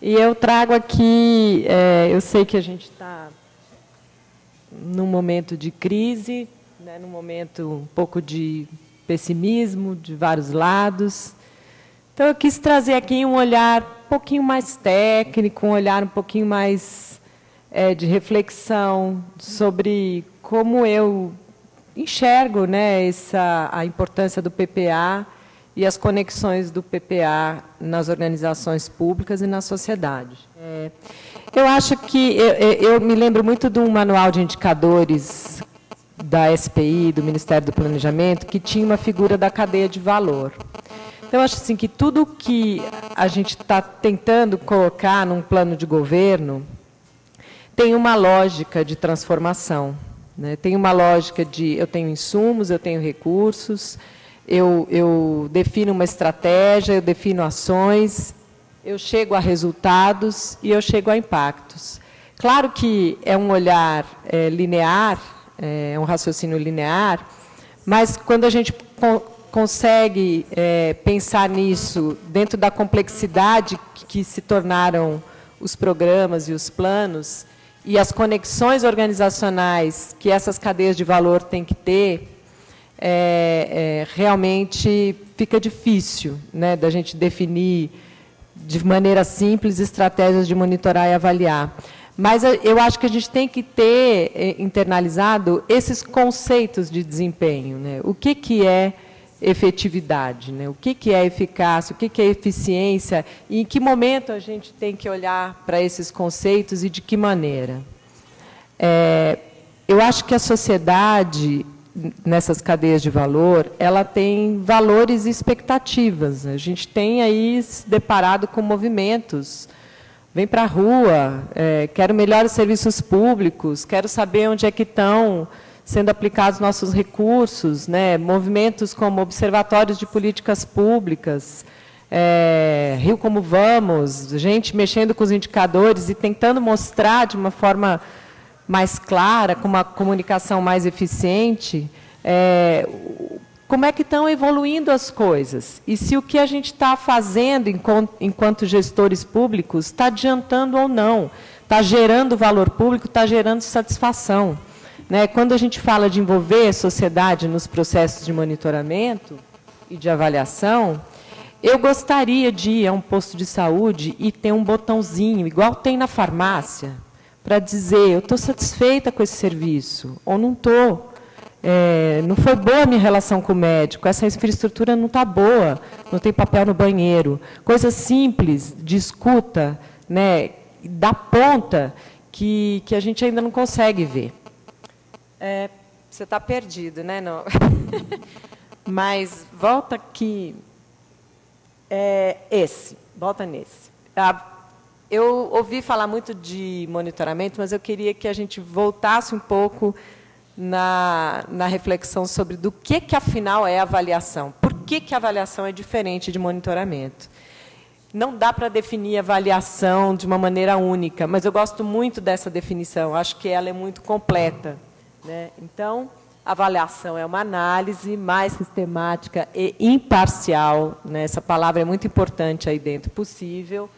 E eu trago aqui, eu sei que a gente está num momento de crise, né, num momento um pouco de pessimismo, de vários lados. Então, eu quis trazer aqui um olhar um pouquinho mais técnico, um olhar um pouquinho mais de reflexão sobre como eu enxergo, né, a importância do PPA e as conexões do PPA nas organizações públicas e na sociedade. Eu acho que eu me lembro muito de um manual de indicadores da SPI, do Ministério do Planejamento, que tinha uma figura da cadeia de valor. Então, eu acho assim, que tudo que a gente está tentando colocar num plano de governo tem uma lógica de transformação, né? Tem uma lógica de eu tenho insumos, eu tenho recursos, eu defino uma estratégia, eu defino ações, eu chego a resultados e eu chego a impactos. Claro que é um olhar linear, é um raciocínio linear, mas quando a gente consegue pensar nisso dentro da complexidade que se tornaram os programas e os planos e as conexões organizacionais que essas cadeias de valor têm que ter, realmente fica difícil, né, da gente definir de maneira simples estratégias de monitorar e avaliar. Mas eu acho que a gente tem que ter internalizado esses conceitos de desempenho, né? O que é efetividade, né? O que é eficácia, o que é eficiência, e em que momento a gente tem que olhar para esses conceitos e de que maneira. Eu acho que a sociedade, nessas cadeias de valor, ela tem valores e expectativas. A gente tem aí se deparado com movimentos. Vem para a rua, quero melhores serviços públicos, quero saber onde é que estão sendo aplicados nossos recursos, né? Movimentos como observatórios de políticas públicas, Rio Como Vamos, gente mexendo com os indicadores e tentando mostrar de uma forma mais clara, com uma comunicação mais eficiente, como é que estão evoluindo as coisas. E se o que a gente está fazendo enquanto gestores públicos está adiantando ou não, está gerando valor público, está gerando satisfação. Né? Quando a gente fala de envolver a sociedade nos processos de monitoramento e de avaliação, eu gostaria de ir a um posto de saúde e ter um botãozinho, igual tem na farmácia, para dizer, eu estou satisfeita com esse serviço, ou não estou. Não foi boa a minha relação com o médico, essa infraestrutura não está boa, não tem papel no banheiro. Coisas simples, de escuta, né, da ponta, que a gente ainda não consegue ver. Você está perdido, né? Não. Mas volta aqui. Volta nesse. Eu ouvi falar muito de monitoramento, mas eu queria que a gente voltasse um pouco na reflexão sobre do que afinal é avaliação. Por que a avaliação é diferente de monitoramento? Não dá para definir avaliação de uma maneira única, mas eu gosto muito dessa definição, acho que ela é muito completa. Né? Então, avaliação é uma análise mais sistemática e imparcial, né? Essa palavra é muito importante aí dentro, possível,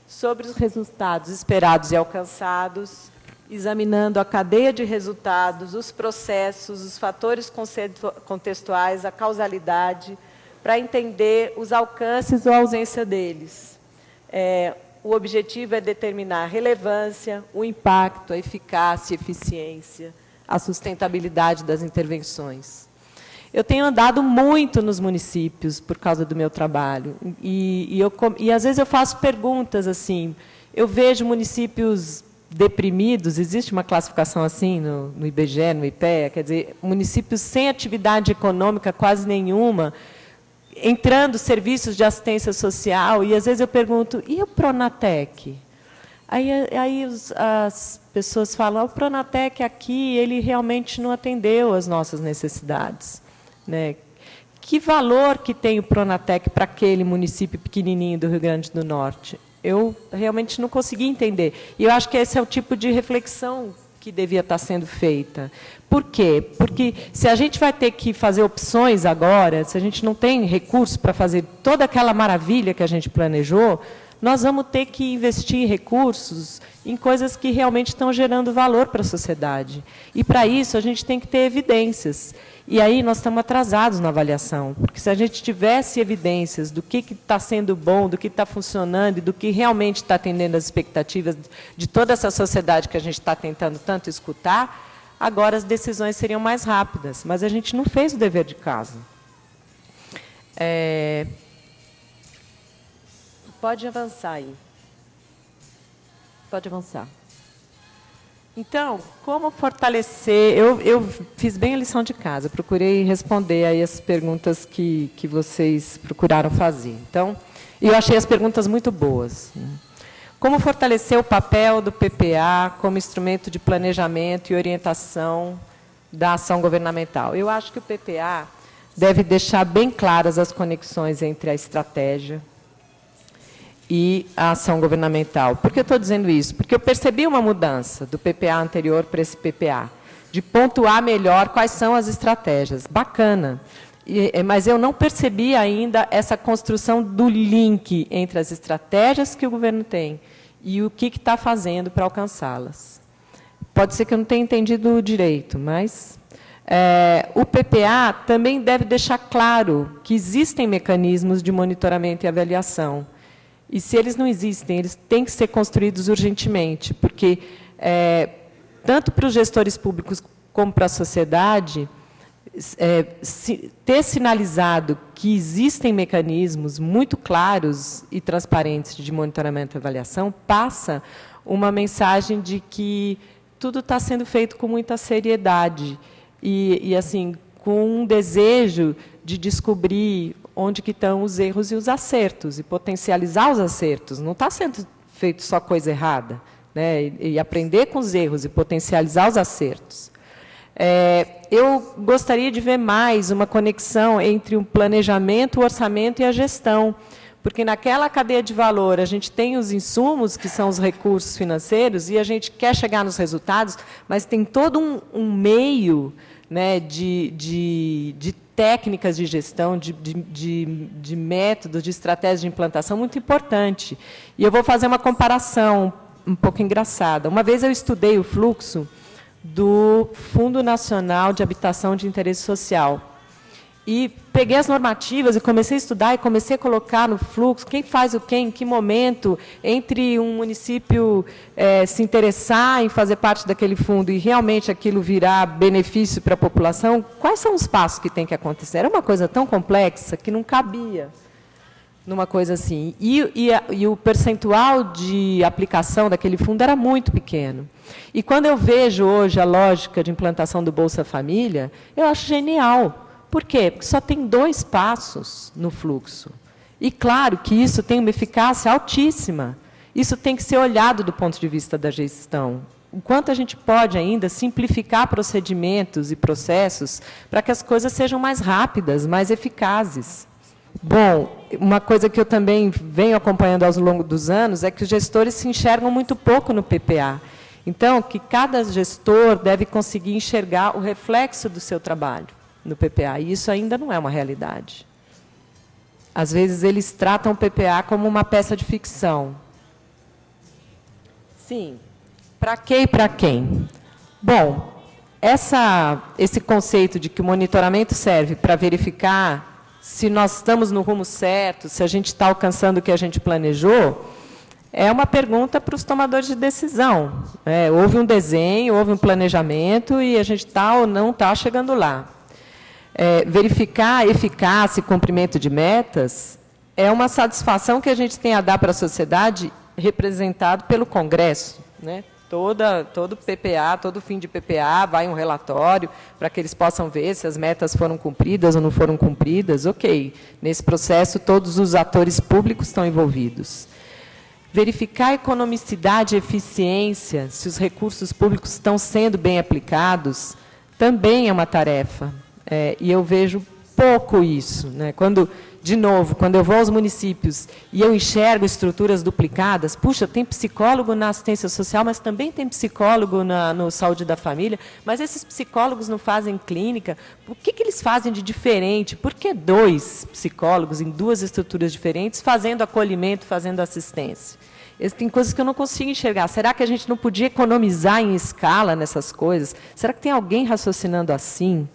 sobre os resultados esperados e alcançados, examinando a cadeia de resultados, os processos, os fatores contextuais, a causalidade, para entender os alcances ou a ausência deles. O objetivo é determinar a relevância, o impacto, a eficácia, a eficiência, a sustentabilidade das intervenções. Eu tenho andado muito nos municípios por causa do meu trabalho, e às vezes eu faço perguntas assim, eu vejo municípios deprimidos, existe uma classificação assim no IBGE, no IPEA, quer dizer, municípios sem atividade econômica quase nenhuma, entrando serviços de assistência social, e às vezes eu pergunto, e o Pronatec? Aí as pessoas falam, o Pronatec aqui, ele realmente não atendeu às nossas necessidades. Né? Que valor que tem o Pronatec para aquele município pequenininho do Rio Grande do Norte? Eu realmente não consegui entender. E eu acho que esse é o tipo de reflexão que devia estar sendo feita. Por quê? Porque se a gente vai ter que fazer opções agora, se a gente não tem recurso para fazer toda aquela maravilha que a gente planejou, nós vamos ter que investir recursos em coisas que realmente estão gerando valor para a sociedade. E, para isso, a gente tem que ter evidências. E aí nós estamos atrasados na avaliação, porque se a gente tivesse evidências do que está sendo bom, do que está funcionando e do que realmente está atendendo às expectativas de toda essa sociedade que a gente está tentando tanto escutar, agora as decisões seriam mais rápidas. Mas a gente não fez o dever de casa. Pode avançar aí. Pode avançar. Então, como fortalecer... Eu fiz bem a lição de casa, procurei responder aí as perguntas que vocês procuraram fazer. Então, eu achei as perguntas muito boas. Como fortalecer o papel do PPA como instrumento de planejamento e orientação da ação governamental? Eu acho que o PPA deve deixar bem claras as conexões entre a estratégia e a ação governamental. Por que eu estou dizendo isso? Porque eu percebi uma mudança do PPA anterior para esse PPA, de pontuar melhor quais são as estratégias. Bacana. Mas eu não percebi ainda essa construção do link entre as estratégias que o governo tem e o que está fazendo para alcançá-las. Pode ser que eu não tenha entendido direito, mas... o PPA também deve deixar claro que existem mecanismos de monitoramento e avaliação. E, se eles não existem, eles têm que ser construídos urgentemente, porque, tanto para os gestores públicos como para a sociedade, ter sinalizado que existem mecanismos muito claros e transparentes de monitoramento e avaliação passa uma mensagem de que tudo está sendo feito com muita seriedade e assim, com um desejo de descobrir onde que estão os erros e os acertos, e potencializar os acertos. Não está sendo feito só coisa errada, né? E aprender com os erros e potencializar os acertos. Eu gostaria de ver mais uma conexão entre o planejamento, o orçamento e a gestão, porque naquela cadeia de valor a gente tem os insumos, que são os recursos financeiros, e a gente quer chegar nos resultados, mas tem todo um meio, né, de técnicas de gestão, de métodos, de estratégias de implantação muito importante. E eu vou fazer uma comparação um pouco engraçada. Uma vez eu estudei o fluxo do Fundo Nacional de Habitação de Interesse Social. E peguei as normativas e comecei a estudar e comecei a colocar no fluxo quem faz o quê, em que momento, entre um município se interessar em fazer parte daquele fundo e realmente aquilo virar benefício para a população, quais são os passos que tem que acontecer? Era uma coisa tão complexa que não cabia numa coisa assim. E o percentual de aplicação daquele fundo era muito pequeno. E quando eu vejo hoje a lógica de implantação do Bolsa Família, eu acho genial. Por quê? Porque só tem 2 passos no fluxo. E, claro, que isso tem uma eficácia altíssima. Isso tem que ser olhado do ponto de vista da gestão. O quanto a gente pode ainda simplificar procedimentos e processos para que as coisas sejam mais rápidas, mais eficazes. Bom, uma coisa que eu também venho acompanhando ao longo dos anos é que os gestores se enxergam muito pouco no PPA. Então, que cada gestor deve conseguir enxergar o reflexo do seu trabalho no PPA, e isso ainda não é uma realidade. Às vezes, eles tratam o PPA como uma peça de ficção. Sim, para quê e para quem? Bom, esse conceito de que o monitoramento serve para verificar se nós estamos no rumo certo, se a gente está alcançando o que a gente planejou, é uma pergunta para os tomadores de decisão. Houve um desenho, houve um planejamento, e a gente está ou não está chegando lá. Verificar a eficácia e cumprimento de metas é uma satisfação que a gente tem a dar para a sociedade, representado pelo Congresso, né? Todo PPA, todo fim de PPA, vai um relatório para que eles possam ver se as metas foram cumpridas ou não foram cumpridas. Ok, nesse processo todos os atores públicos estão envolvidos. Verificar a economicidade e eficiência, se os recursos públicos estão sendo bem aplicados, também é uma tarefa. E eu vejo pouco isso, né? Quando, de novo, quando eu vou aos municípios e eu enxergo estruturas duplicadas, puxa, tem psicólogo na assistência social, mas também tem psicólogo no saúde da família, mas esses psicólogos não fazem clínica, o que eles fazem de diferente? Por que 2 psicólogos em 2 estruturas diferentes fazendo acolhimento, fazendo assistência? Tem coisas que eu não consigo enxergar. Será que a gente não podia economizar em escala nessas coisas? Será que tem alguém raciocinando assim?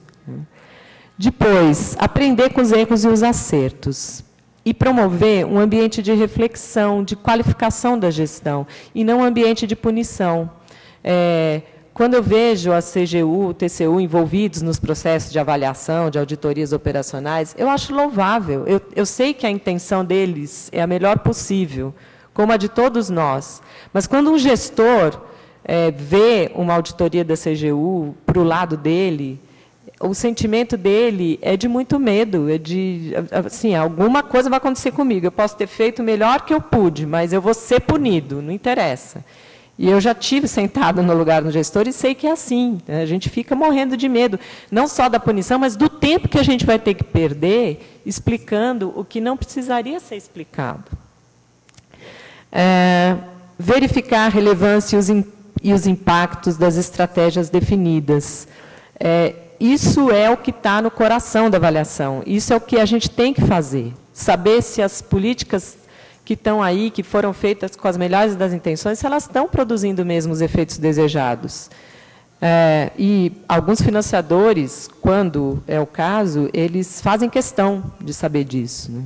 Depois, aprender com os erros e os acertos. E promover um ambiente de reflexão, de qualificação da gestão, e não um ambiente de punição. Quando eu vejo a CGU, o TCU envolvidos nos processos de avaliação, de auditorias operacionais, eu acho louvável. Eu sei que a intenção deles é a melhor possível, como a de todos nós. Mas quando um gestor vê uma auditoria da CGU para o lado dele, o sentimento dele é de muito medo, é de, assim, alguma coisa vai acontecer comigo, eu posso ter feito o melhor que eu pude, mas eu vou ser punido, não interessa. E eu já tive sentado no lugar do gestor e sei que é assim, né? A gente fica morrendo de medo, não só da punição, mas do tempo que a gente vai ter que perder explicando o que não precisaria ser explicado. Verificar a relevância e os impactos das estratégias definidas. Isso é o que está no coração da avaliação. Isso é o que a gente tem que fazer. Saber se as políticas que estão aí, que foram feitas com as melhores das intenções, se elas estão produzindo mesmo os efeitos desejados. E alguns financiadores, quando é o caso, eles fazem questão de saber disso, né?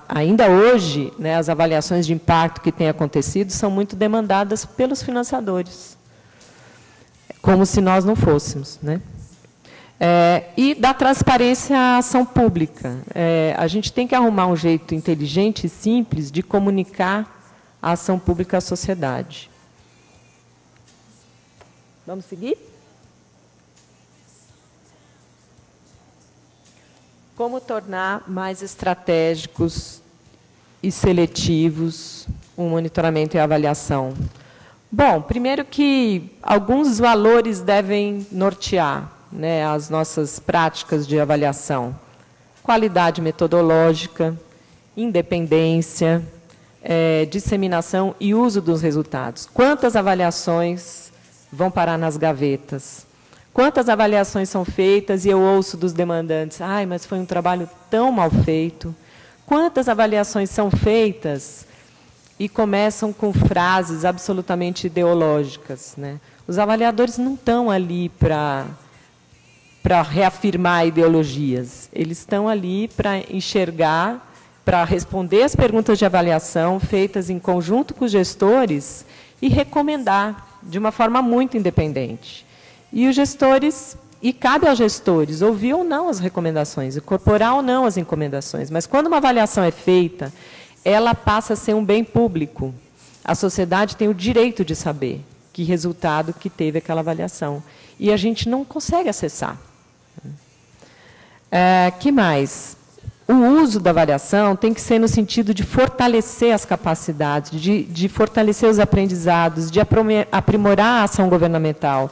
Ainda hoje, né, as avaliações de impacto que têm acontecido são muito demandadas pelos financiadores, como se nós não fôssemos, né? E da transparência à ação pública. A gente tem que arrumar um jeito inteligente e simples de comunicar a ação pública à sociedade. Vamos seguir? Como tornar mais estratégicos e seletivos o monitoramento e a avaliação? Bom, primeiro que alguns valores devem nortear, né, as nossas práticas de avaliação. Qualidade metodológica, independência, disseminação e uso dos resultados. Quantas avaliações vão parar nas gavetas? Quantas avaliações são feitas e eu ouço dos demandantes, ai, mas foi um trabalho tão mal feito. Quantas avaliações são feitas e começam com frases absolutamente ideológicas, né? Os avaliadores não estão ali para reafirmar ideologias, eles estão ali para enxergar, para responder as perguntas de avaliação feitas em conjunto com os gestores e recomendar de uma forma muito independente. E os gestores, e cabe aos gestores ouvir ou não as recomendações, incorporar ou não as recomendações. Mas quando uma avaliação é feita, ela passa a ser um bem público. A sociedade tem o direito de saber que resultado que teve aquela avaliação. E a gente não consegue acessar. Que mais? O uso da avaliação tem que ser no sentido de fortalecer as capacidades, de fortalecer os aprendizados, de aprimorar a ação governamental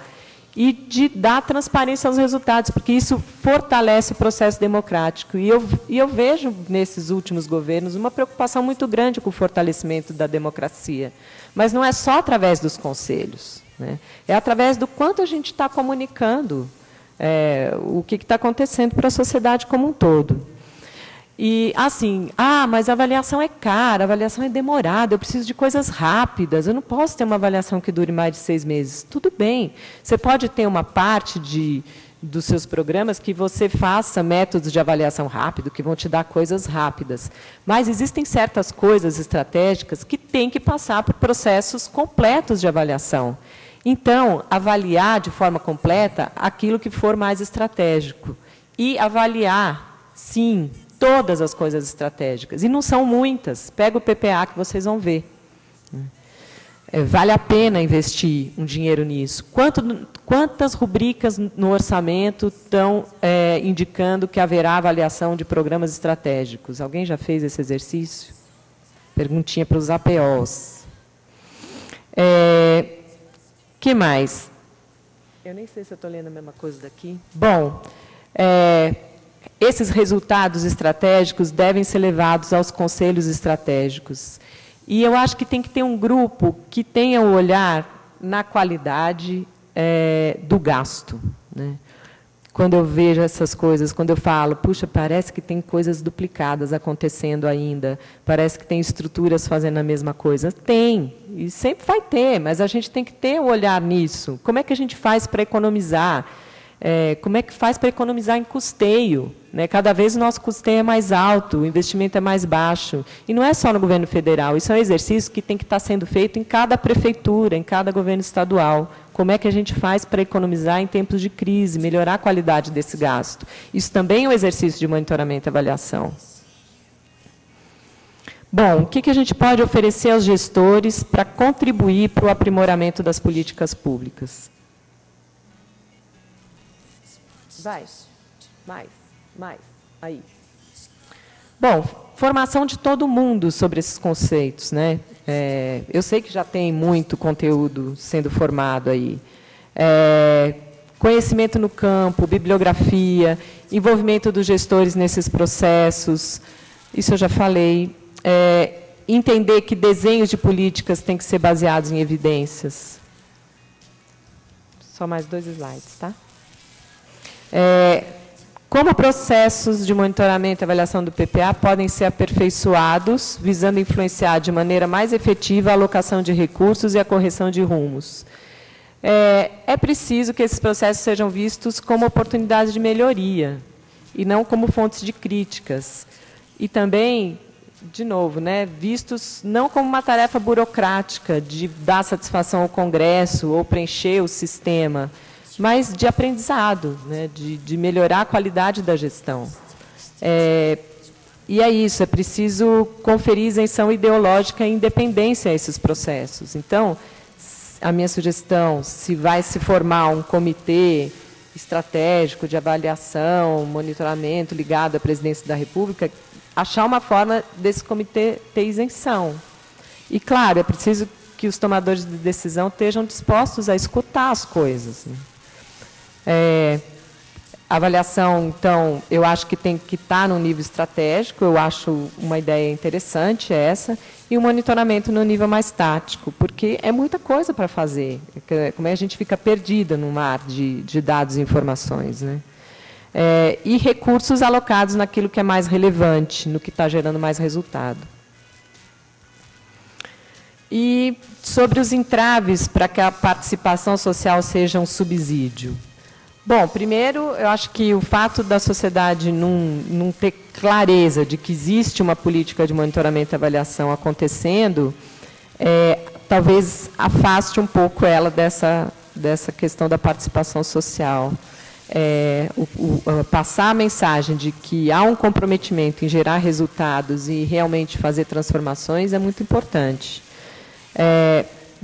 e de dar transparência aos resultados, porque isso fortalece o processo democrático. E eu vejo, nesses últimos governos, uma preocupação muito grande com o fortalecimento da democracia. Mas não é só através dos conselhos, né? É através do quanto a gente está comunicando o que está acontecendo para a sociedade como um todo. E, assim, mas a avaliação é cara, a avaliação é demorada, eu preciso de coisas rápidas, eu não posso ter uma avaliação que dure mais de 6 meses. Tudo bem, você pode ter uma parte dos seus programas que você faça métodos de avaliação rápido, que vão te dar coisas rápidas. Mas existem certas coisas estratégicas que têm que passar por processos completos de avaliação. Então, avaliar de forma completa aquilo que for mais estratégico. E avaliar, sim, todas as coisas estratégicas. E não são muitas. Pega o PPA que vocês vão ver. Vale a pena investir um dinheiro nisso. Quantas rubricas no orçamento estão indicando que haverá avaliação de programas estratégicos? Alguém já fez esse exercício? Perguntinha para os APOs. Que mais? Eu nem sei se eu estou lendo a mesma coisa daqui. Bom, esses resultados estratégicos devem ser levados aos conselhos estratégicos. E eu acho que tem que ter um grupo que tenha o olhar na qualidade do gasto, né? Quando eu vejo essas coisas, quando eu falo, puxa, parece que tem coisas duplicadas acontecendo ainda, parece que tem estruturas fazendo a mesma coisa. Tem, e sempre vai ter, mas a gente tem que ter o olhar nisso. Como é que a gente faz para economizar? Como é que faz para economizar em custeio? Né? Cada vez o nosso custeio é mais alto, o investimento é mais baixo. E não é só no governo federal, isso é um exercício que tem que estar sendo feito em cada prefeitura, em cada governo estadual. Como é que a gente faz para economizar em tempos de crise, melhorar a qualidade desse gasto? Isso também é um exercício de monitoramento e avaliação. Bom, o que a gente pode oferecer aos gestores para contribuir para o aprimoramento das políticas públicas? Vai, mais, aí. Bom, formação de todo mundo sobre esses conceitos, né? Eu sei que já tem muito conteúdo sendo formado aí. Conhecimento no campo, bibliografia, envolvimento dos gestores nesses processos, isso eu já falei. Entender que desenhos de políticas têm que ser baseados em evidências. Só mais 2 slides, tá? Como processos de monitoramento e avaliação do PPA podem ser aperfeiçoados, visando influenciar de maneira mais efetiva a alocação de recursos e a correção de rumos. É preciso que esses processos sejam vistos como oportunidades de melhoria, e não como fontes de críticas. E também, de novo, né, vistos não como uma tarefa burocrática de dar satisfação ao Congresso ou preencher o sistema, mas de aprendizado, né, de melhorar a qualidade da gestão. E é isso, é preciso conferir isenção ideológica e independência a esses processos. Então, a minha sugestão, se vai se formar um comitê estratégico de avaliação, monitoramento ligado à presidência da República, achar uma forma desse comitê ter isenção. E, claro, é preciso que os tomadores de decisão estejam dispostos a escutar as coisas, né? A avaliação, então, eu acho que tem que estar no nível estratégico, eu acho uma ideia interessante essa, e o monitoramento no nível mais tático, porque é muita coisa para fazer, como é que a gente fica perdida no mar de dados e informações, né? E recursos alocados naquilo que é mais relevante, no que está gerando mais resultado. E sobre os entraves para que a participação social seja um subsídio. Bom, primeiro, eu acho que o fato da sociedade não ter clareza de que existe uma política de monitoramento e avaliação acontecendo, talvez afaste um pouco ela dessa questão da participação social. Passar a mensagem de que há um comprometimento em gerar resultados e realmente fazer transformações é muito importante.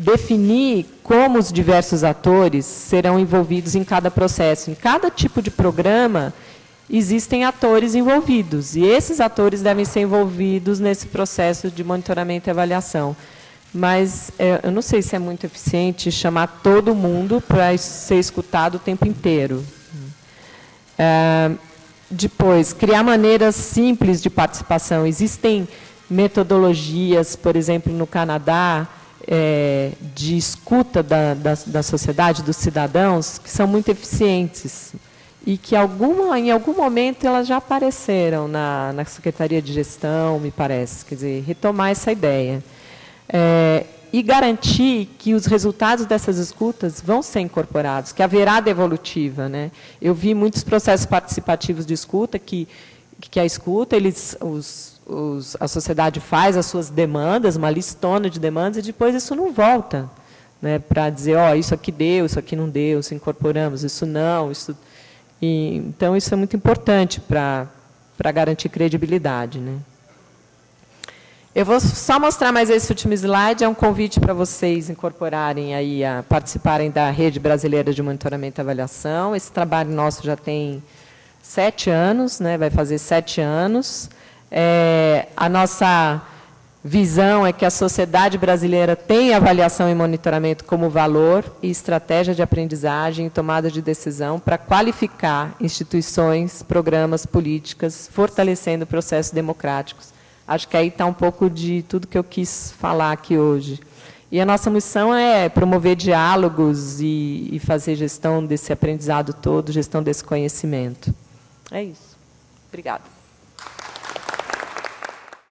Definir como os diversos atores serão envolvidos em cada processo. Em cada tipo de programa, existem atores envolvidos, e esses atores devem ser envolvidos nesse processo de monitoramento e avaliação. Mas eu não sei se é muito eficiente chamar todo mundo para ser escutado o tempo inteiro. Depois, criar maneiras simples de participação. Existem metodologias, por exemplo, no Canadá, de escuta da sociedade, dos cidadãos, que são muito eficientes e que em algum momento elas já apareceram na Secretaria de Gestão, me parece. Quer dizer, retomar essa ideia. E garantir que os resultados dessas escutas vão ser incorporados, que haverá devolutiva, né? Eu vi muitos processos participativos de escuta, que a escuta, a sociedade faz as suas demandas, uma listona de demandas, e depois isso não volta, né, para dizer, isso aqui deu, isso aqui não deu, isso incorporamos, isso não. Então, isso é muito importante para garantir credibilidade, né? Eu vou só mostrar mais esse último slide, é um convite para vocês incorporarem aí, a participarem da Rede Brasileira de Monitoramento e Avaliação. Esse trabalho nosso já tem 7 anos, né, vai fazer 7 anos. A nossa visão é que a sociedade brasileira tem avaliação e monitoramento como valor e estratégia de aprendizagem e tomada de decisão para qualificar instituições, programas, políticas, fortalecendo processos democráticos. Acho que aí está um pouco de tudo que eu quis falar aqui hoje. E a nossa missão é promover diálogos e fazer gestão desse aprendizado todo, gestão desse conhecimento. É isso. Obrigada.